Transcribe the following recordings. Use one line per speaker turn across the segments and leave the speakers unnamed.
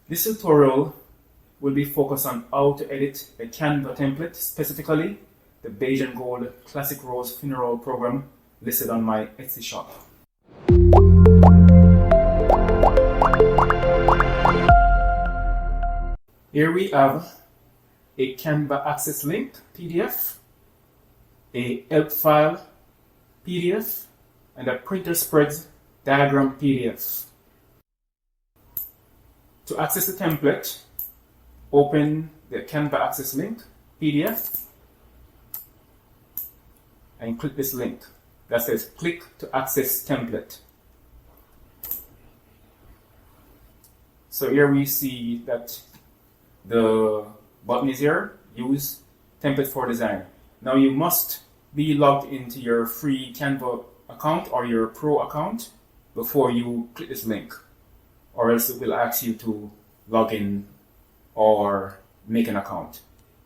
This tutorial will be focused on how to edit a Canva template, specifically the Beige and Gold Classic Rose Funeral program listed on my Etsy shop. Here we have a Canva access link PDF, a help file PDF, and a printer spreads diagram PDF. To access the template, open the Canva access link PDF and click this link that says click to access template. So here we see that the button is here, use template for design. Now you must be logged into your free Canva account or your pro account before you click this link, or else it will ask you to log in or make an account.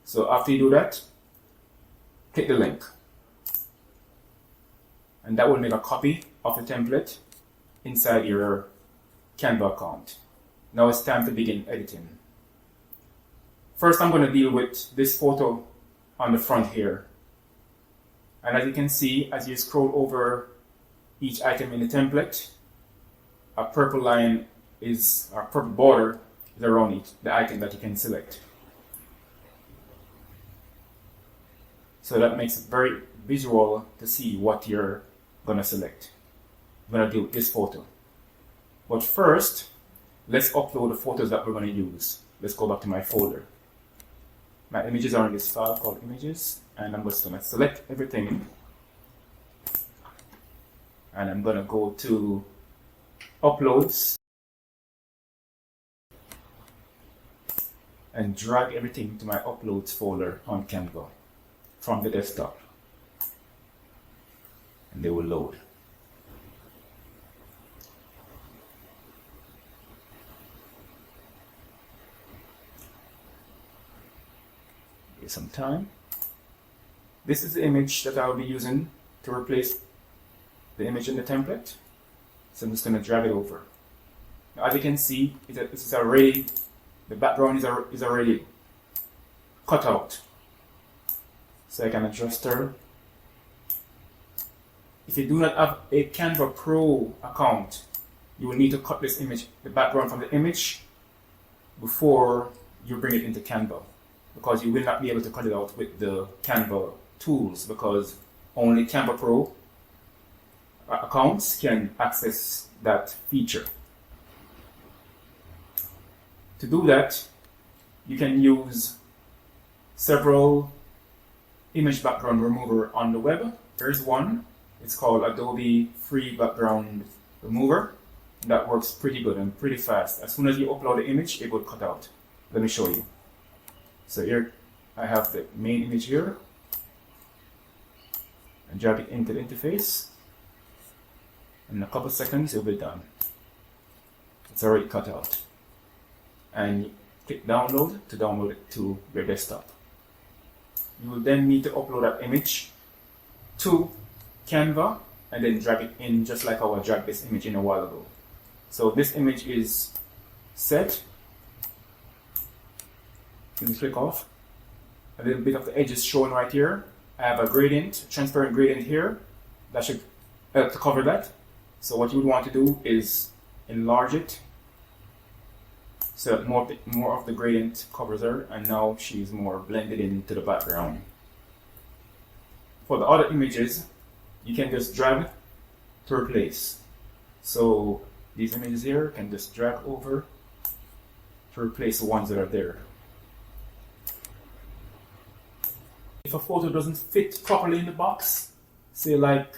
So after you do that, click the link, and that will make a copy of the template inside your Canva account. Now it's time to begin editing. First, I'm going to deal with this photo on the front here. And as you can see, as you scroll over each item in the template, a purple line is, or purple border is around the item that you can select. So that makes it very visual to see what you're going to select. I'm going to do this photo. But first, let's upload the photos that we're going to use. Let's go back to my folder. My images are in this file called images, and I'm just going to select everything. And I'm going to go to uploads and drag everything to my uploads folder on Canva from the desktop. And they will load. Give some time. This is the image that I'll be using to replace the image in the template. So I'm just going to drag it over. Now, as you can see, this is already, the background is already cut out. So I can adjust her. If you do not have a Canva Pro account, you will need to cut this image, the background from the image, before you bring it into Canva, because you will not be able to cut it out with the Canva tools, because only Canva Pro accounts can access that feature. To do that, you can use several image background remover on the web. There's one. It's called Adobe Free Background Remover. That works pretty good and pretty fast. As soon as you upload the image, it will cut out. Let me show you. So here I have the main image here, and drag it into the interface. In a couple seconds, it will be done. It's already cut out. And click download to download it to your desktop. You will then need to upload that image to Canva and then drag it in, just like how I dragged this image in a while ago. So this image is set. You can click off. A little bit of the edges shown right here. I have a gradient, transparent gradient here. That should help to cover that. So what you would want to do is enlarge it so that more of the gradient covers her, and now she's more blended into the background. For the other images, you can just drag to replace. So these images here can just drag over to replace the ones that are there. If a photo doesn't fit properly in the box, say like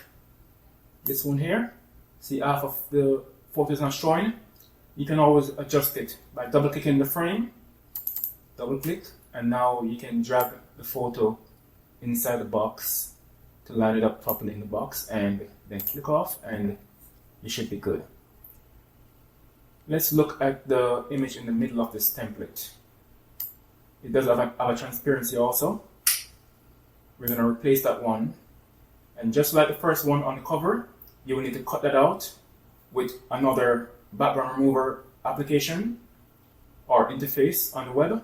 this one here, see half of the photo is not showing, you can always adjust it by double clicking the frame, double click, and now you can drag the photo inside the box to line it up properly in the box, and then click off and you should be good. Let's look at the image in the middle of this template. It does have a transparency also. We're going to replace that one, and just like the first one on the cover, you will need to cut that out with another background remover application or interface on the web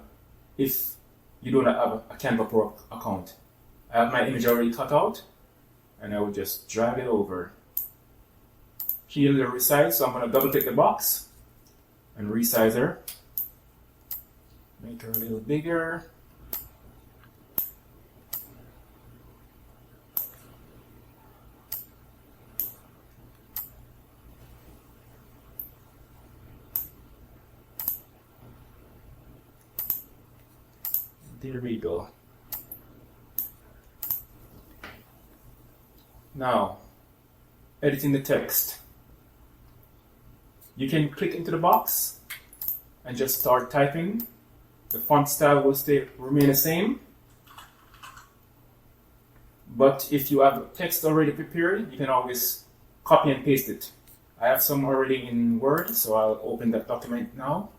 if you do not have a Canva Pro account. I have my image already cut out, and I will just drag it over. Here the resize, so I'm going to double click the box and resize her. Make her a little bigger. There we go. Now, editing the text. You can click into the box and just start typing. The font style will remain the same. But if you have text already prepared, you can always copy and paste it. I have some already in Word, so I'll open that document now.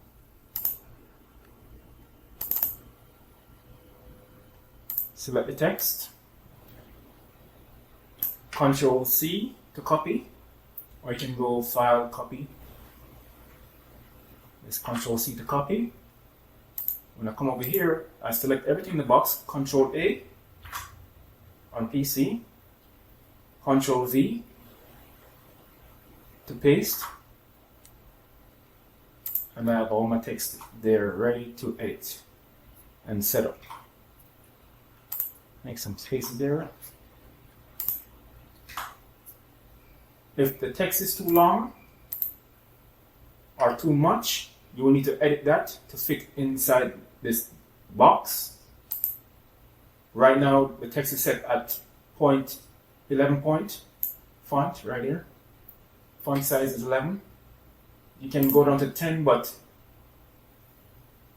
Select the text. Control C to copy, or you can go File, Copy. Let's Control C to copy. When I come over here, I select everything in the box. Control A on PC. Control V to paste. And I have all my text there ready to edit and set up. Make some spaces there. If the text is too long or too much, you will need to edit that to fit inside this box. Right now, the text is set at 11 point font right here. Font size is 11. You can go down to 10, but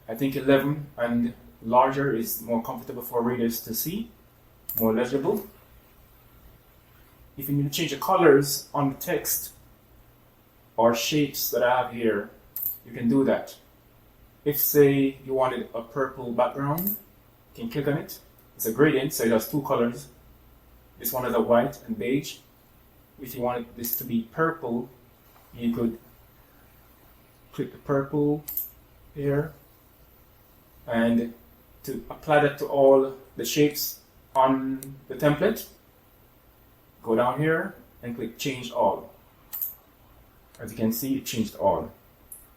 I think 11 and larger is more comfortable for readers to see, more legible. If you need to change the colors on the text or shapes that I have here, you can do that. If, say, you wanted a purple background, you can click on it. It's a gradient, so it has two colors. This one has a white and beige. If you wanted this to be purple, you could click the purple here, and to apply that to all the shapes on the template, go down here and click Change All. As you can see, it changed all,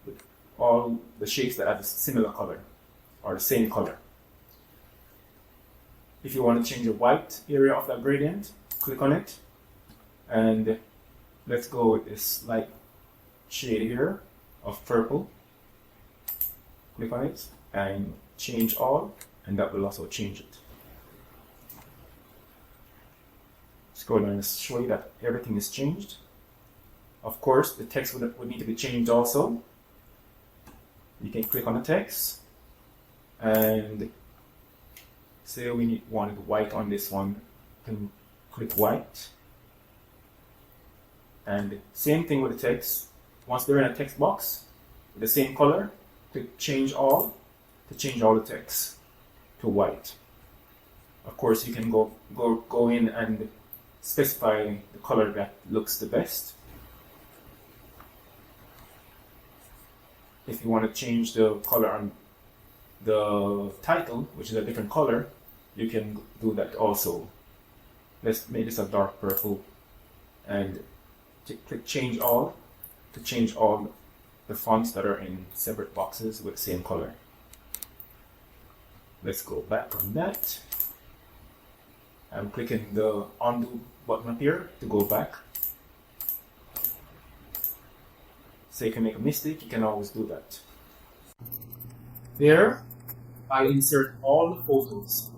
with all the shapes that have a similar color or the same color. If you want to change the white area of that gradient, click on it, and let's go with this light shade here of purple. Click on it and change all, and that will also change it. Let's go down and show you that everything is changed. Of course, the text would need to be changed also. You can click on the text and say we wanted white on this one. You can click white. And same thing with the text. Once they're in a text box with the same color, click Change All to change all the text to white. Of course, you can go in and specify the color that looks the best. If you want to change the color on the title, which is a different color, you can do that also. Let's make this a dark purple and click Change All to change all the fonts that are in separate boxes with the same color. Let's go back on that. I'm clicking the undo button up here to go back. So you can make a mistake, you can always do that. There, I insert all the photos.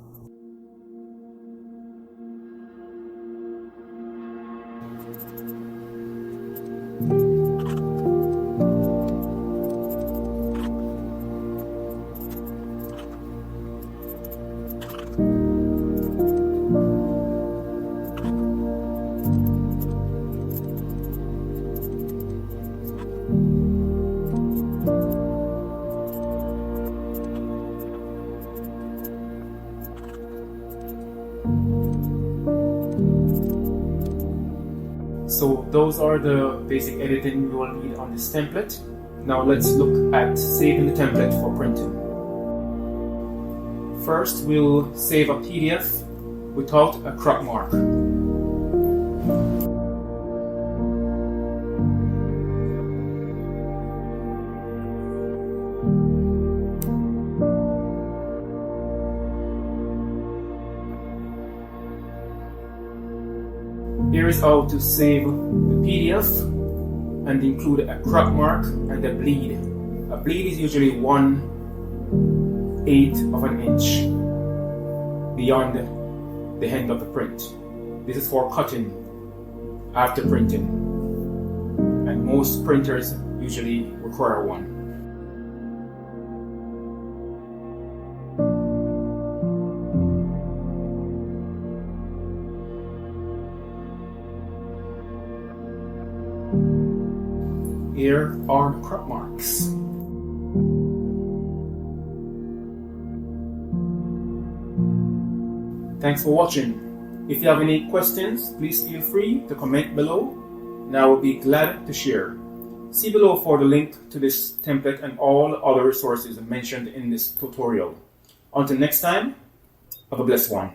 So those are the basic editing you will need on this template. Now let's look at saving the template for printing. First, we'll save a PDF without a crop mark. Here is how to save the PDF and include a crop mark and a bleed. A bleed is usually 1/8 of an inch beyond the end of the print. This is for cutting after printing, and most printers usually require one. Here are the crop marks. Thanks for watching. If you have any questions, please feel free to comment below, and I will be glad to share. See below for the link to this template and all other resources mentioned in this tutorial. Until next time, have a blessed one.